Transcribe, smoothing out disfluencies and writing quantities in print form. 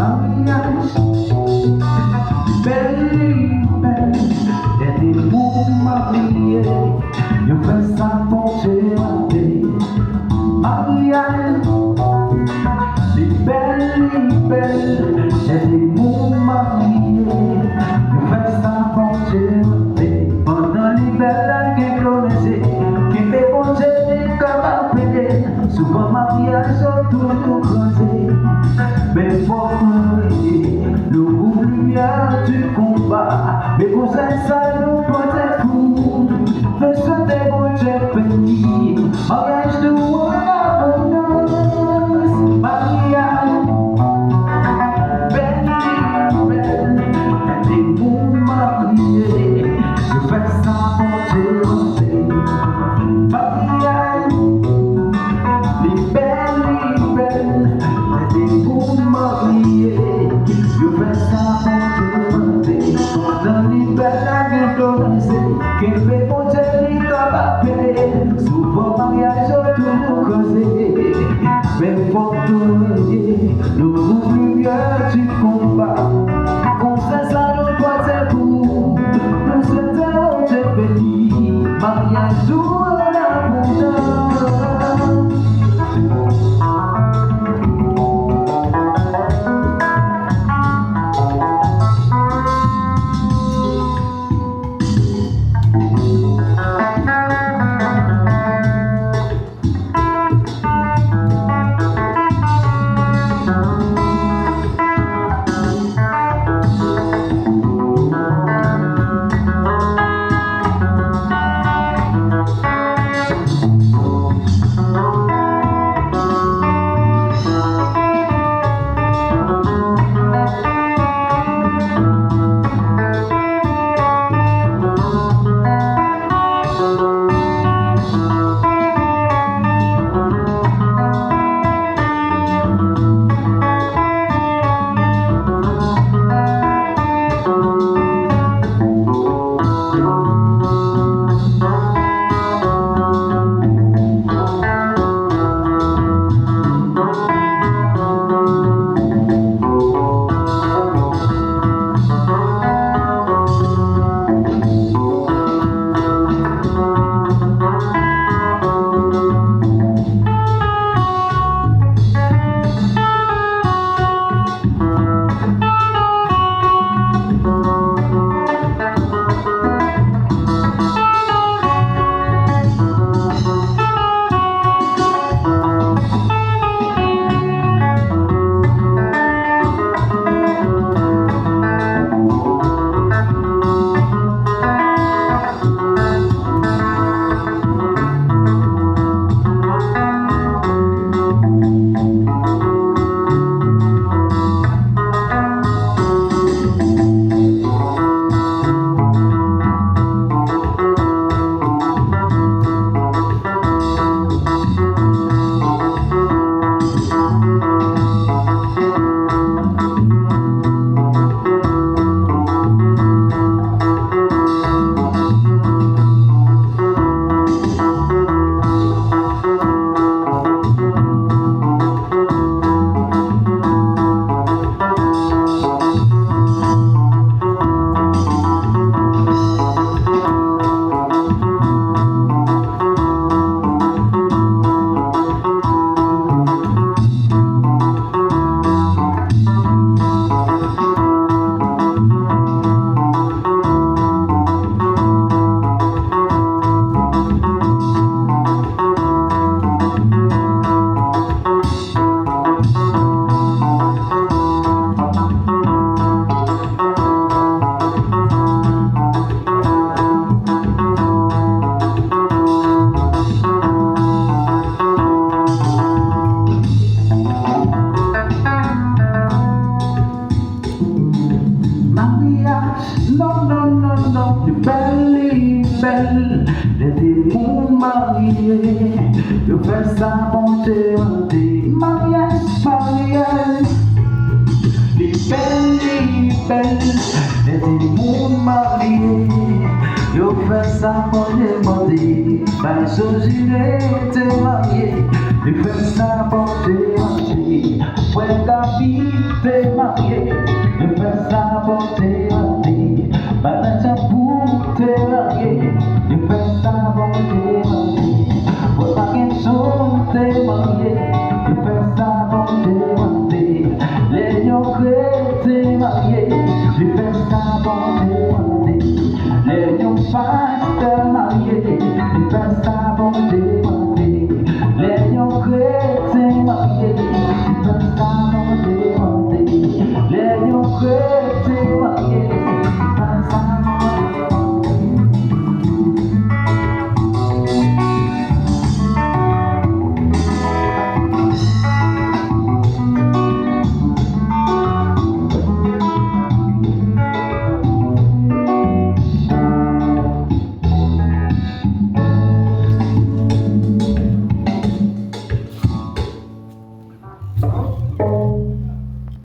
mariage, belle, belle, et des mots mariés, je fais ça pour te mater. Mariage, belle, belle, et des mots mariés, je fais ça pour te mater. Pendant les belles années qui connaissaient, qui fait bouger comme un pédé, souvent mariage sont tout creusé. Mais faut que le groupe lumière du combat, mes cousins ça nous protège tout. Le souhait mon Dieu béni, mariage de abondance, mariage, belle, belle, des mots mariés, je fais ça pour te mater. Mariage, les belles, des mots mariés, je fais ça pour te mater. Dans les belles années commencées, qui fait mon Dieu comme appelé, souvent mariage tout causé. Mais faut que le groupe lumière du combat, qu'on sait ça nous doit être pour nous souhaiter au Dieu béni, mariage tout l'abondance. belle, des mots mariés, je fais ça pour te hanter. Mariage, mariage, les belles, des mots mariés, je fais ça pour te hanter. Pas de te marier, je fais ça pour te hanter. Fue capite marié, je fais ça pour te marier. Madame pour te marier, je fais ça pour te marier. Pour pas qu'un son te marier, je fais ça pour te marier. Les gens que te marier, je fais ça pour te marier. Les gens pas te marier, je fais ça pour te marier.